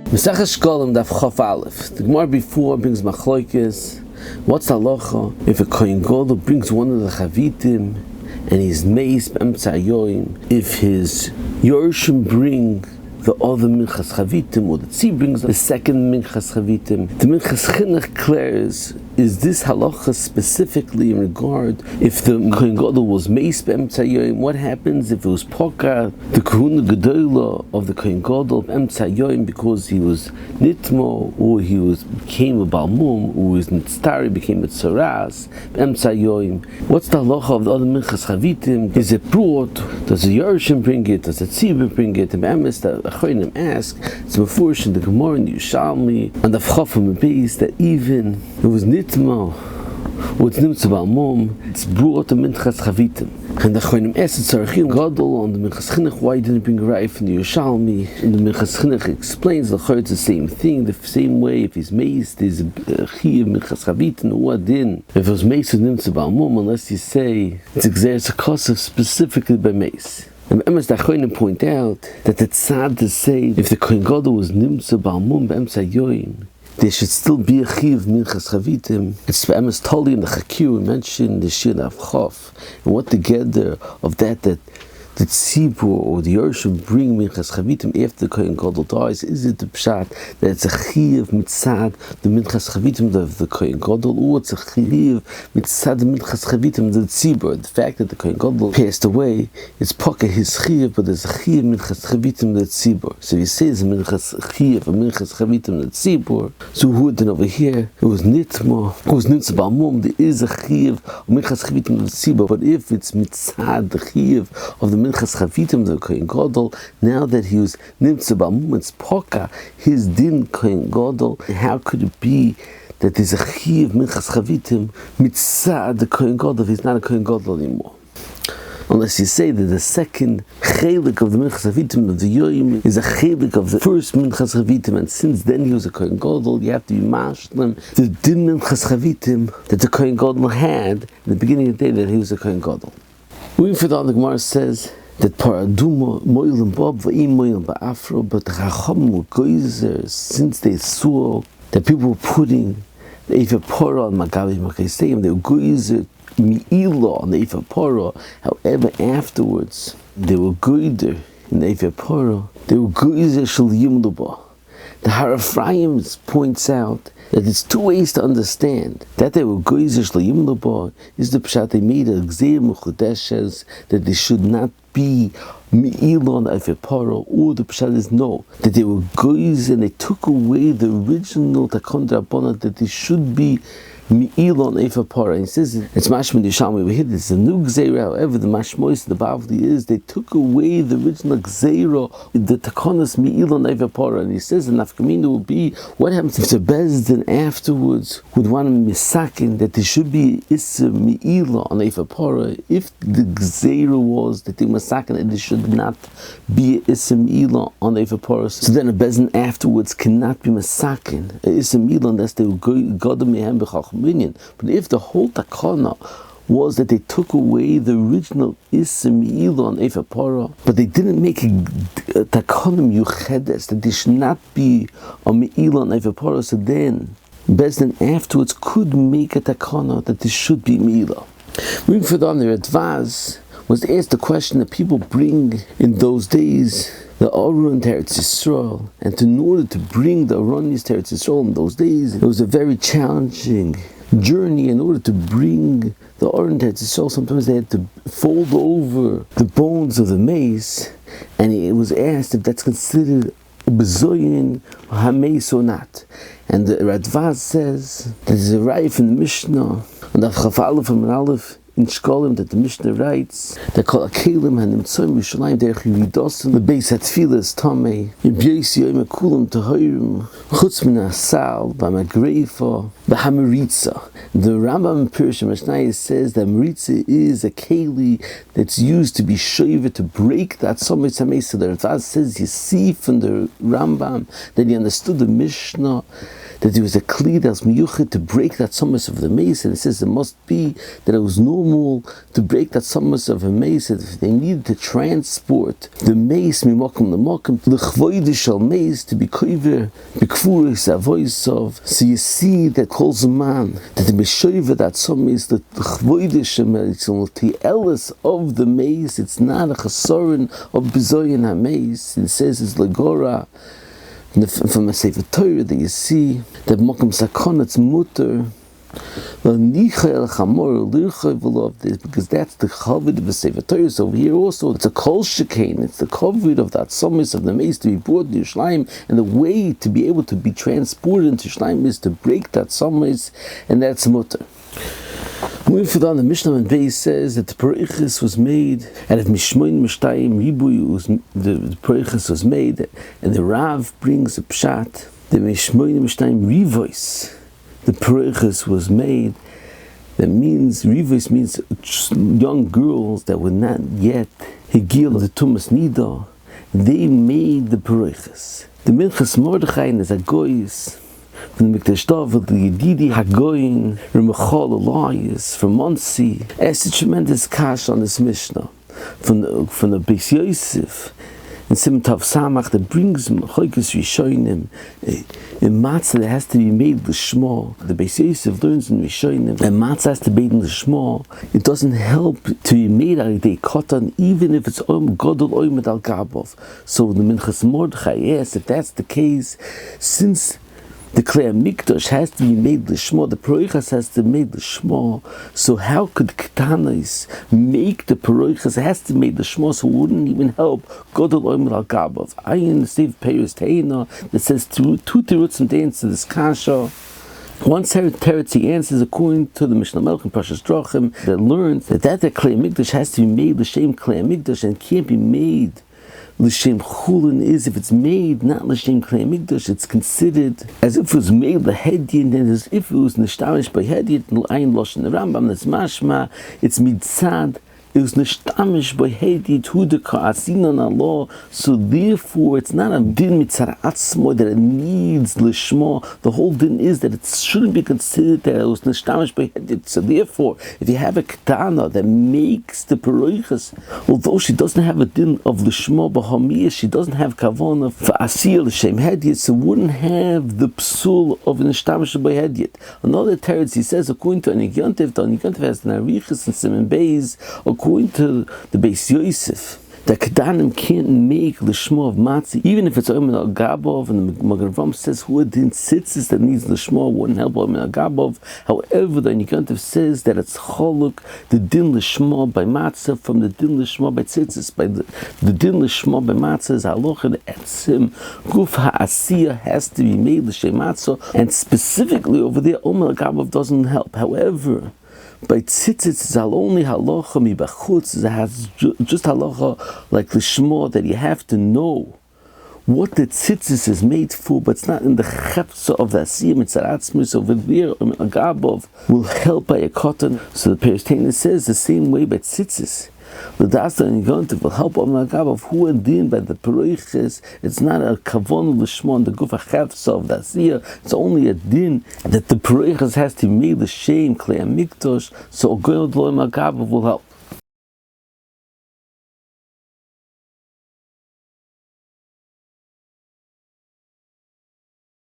Shekalim daf Chaf Aleph. The Gemara before brings machlokes. What's the halacha if a kohein gadol brings one of the Chavitin and he's meis b'emtza yoyim? If his Yorshim bring the other minchas Chavitin, or the tzib brings the second minchas Chavitin, the minchas chinuch declares, is this halacha specifically in regard if the kohein gadol was meis b'emtza yoyim? What happens if it was poka the kohein gadol of the kohein gadol b'emtza yoyim because he was nitmo, or he became a balmum, or his nitztari became a tzaras b'emtza yoyim? What's the halacha of the other minchas Chavitin? Is it brought? Does the Yorshim bring it? Does the tzib bring it? And the Chavitin ask, it's before in the Gemara in the Yerushalmi and the Chafam base that even if it was nitmo or it's nifsal balmum, it's brought to minchas Chavitin. And the Chavitin asked Tzarechim gadol on the minchas chinuch, why didn't it bring Raif in the Yerushalmi? And the minchas chinuch explains the Chavitin it's the same thing, the same way. If he's meis, there's a chi of minchas Chavitin, or din. If it was meis with nifsal balmum, unless you say it's exerts a kosev specifically by meis. And the Chavitin point out that it's sad to say if the kohein gadol was nifsal balmum b'emtza yoyim, there should still be a chi of minchas Chavitin. It's totally in the Chakir we mentioned the Shir of Chof, and what together of that the tzibur or the Yorshim bring minchas Chavitin after the kohein gadol dies. Is it the pshat that it's a chi of mitzad the minchas Chavitin of the kohein gadol, or it's a chi of mitzad the minchas Chavitin of the tzibur? The fact that the kohein gadol passed away is poka his chi, but there's a chi of minchas Chavitin of the tzibur. So you say it's a minchas chi of a minchas Chavitin of the tzibur. So who then over here it was nitmo, it was nifsal balmum, there is a chi of minchas Chavitin of the tzibur. But if it's mitzad the chi of the minchas Chavitin the kohein gadol, now that he was nifsal balmum, it's poka his din kohein gadol. How could it be that there's a chi of minchas Chavitin mitzad the kohein gadol if he's not a kohein gadol anymore? Unless you say that the second chelik of the minchas Chavitin of the yoyim is a chelik of the first minchas Chavitin, and since then he was a kohein gadol, you have to be mashlim the din minchas Chavitin that the kohein gadol had in the beginning of the day that he was a kohein gadol. Moving further on, the Gemara says that paraduma moilim bob va'im moilim ba'afro, but the chacham were geizers since they saw that people were putting the efa pora on magavi makayseim, they were geizer mi'ila on the efa pora. However, afterwards they were geider in the efa pora, they were geizer shel yimluba. The Harafrayim points out that it's two ways to understand that they were geizer shel yimluba. Is the pshat they made a gzeir muchadeshes that they should not be mi'ilon efepara, or the pshat is no, that they were geizer and they took away the original takon d'rabbanan that they should be mi'ilon efepara. And he says it's mashma Yerushalmi over here. It's a new gzeira. However, the mashmois the Bavli is they took away the original gzeira, the takonos mi'ilon efepara. And he says the nafkamina will be what happens if the bezdin afterwards would want to misakin that there should be issa mi'ilon efepara if the gzeira was that they misakin and there should not be issa mi'ilon on efepara. So then a bezdin afterwards cannot be misakin issa mi'ilon unless they will go mehem b'chacham. But if the whole takana was that they took away the original isim ilon efapara, but they didn't make a takana yuchedes that they should not be a me'ilon efapara, so then Bezdin afterwards could make a takana that this should be me'ila. Moving further on, the Radvaz was asked the question that people bring in those days the Aron to Eretz Yisrael, and in order to bring the Aronis to Eretz Yisrael in those days, it was a very challenging journey. In order to bring the Aron to Eretz Yisrael, sometimes they had to fold over the bones of the mace, and it was asked if that's considered bezoyin hameis or not. And the Radvaz says that there's a raya from the Mishnah, and the Chaf Aleph from Aleph in Shekalim that the Mishnah writes that kol akelim hanimtzoyim Yerushalayim derech yiridosim the beis hatfilas tamei yibyeis yoyim akulim tahirim chutz min hasal v'magreifa v'hamaritza. The Rambam in Peroches Mishnah says that maritza is a keli that's used to be shoyva to break that somit samei. So the Radvaz says you see from the Rambam that he understood the Mishnah that there was a kli that was miyuchet to break that summers of the mace, and it says it must be that it was normal to break that summers of a mace. If they needed to transport the mace mimakom lemakom, l'chvoide shel mace, to be koiver b'kfuris avoisov. So you see that calls a man that the meshover that summers, the chvoide shel mace, the elis of the mace. It's not a chasorin of bizoyin ha-mace. It says it's legora. From a Sefer Torah that you see that Mokum Sakon, it's mutter, because that's the Chavit of the Sefer Torah. So over here also, it's a kol shekain, it's the Chavit of that summers of the mace to be brought to Yerushalayim, and the way to be able to be transported into Yerushalayim is to break that summers, and that's mutter. Moving further on, the Mishnah and Beis says that the peroches was made out of mishmoin mishtayim ribuy. The peroches was made, and the Rav brings a pshat. The mishmoin mishtayim rivois. The peroches was made. That means rivois means young girls that were not yet higil the tumas nida. They made the peroches. The Minchas Mordechai is a goyis. From the Mikdash David, the Yedidi Hagoyin, Ramachal Elias, from Monsi. It's a tremendous kash on this Mishnah. From the Beis Yosef, and Sim Tav Samach, that brings Choikes Rishonim, in matzah that has to be made l'shma. The Beis Yosef learns in Rishonim that matzah has to be made l'shma. It doesn't help to be made al yedei katan, even if it's gadol oimed al gabov. So the Minchas Mordechai asks, if that's the case, since the Klei Mikdash has to be made l'shma, the peroches has to be made l'shma, so how could ketanos make the peroches? It has to be made l'shma, so it wouldn't even help gadol oimed al gabov. I understand Peres Teina that says two terutzim to answer this kasha. One teretz he answers according to the Mishnah Melech and Parshas Drachim that learns that the Klei Mikdash has to be made l'shem Klei Mikdash and can't be made l'shem chulin. Is if it's made not l'shem Klei Mikdash, it's considered as if it was made l'hedyin, and as if it was nishtamish by hedyin. Ayin loshen the Rambam, that's mashma, it's mitzad. It was nishtamish by hedyin hudaka asinon Allah. So therefore, it's not a din mitzara atzmo that it needs l'shma. The whole din is that it shouldn't be considered that it was nishtamish by hedyin. So therefore, if you have a ketana that makes the peroches, although she doesn't have a din of l'shma b'hamiyah, she doesn't have kavana for asiyah l'shem hedyin, so wouldn't have the psul of nishtamish by hedyin. Another teretz he says, according to Anigyontev, has the narichas and Simon Beis. According to the Beis Yosef, that Kedanim can't make l'shma of matzah, even if it's oimen al gabov, and the Magen Avraham says who din tzitzis that needs l'shma wouldn't help oimen al gabov. However, the Anigyontev says that it's choluk the din l'shma by matzah from the din l'shma by tzitzis. By the din l'shma by matzah is haloch and etzim guf ha'asiyah has to be made l'shem matzah, and specifically over there oimen al gabov doesn't help. However, by tzitzis, it's only halacha mibachutz. It has just halacha like l'shma that you have to know what the tzitzis is made for, but it's not in the chepsa of the asiyah mitzaratzmus over there. Agabov will help by a cotton. So the Peres Teina says the same way by tzitzis. The Dasta and Yontif will help on the Gabov who are din by the peroches. It's not a kavon l'shma the gufa chefsa of the asiyah. It's only a din that the peroches has to make the shame Klei Mikdash. So gadol oimed al gabov will help.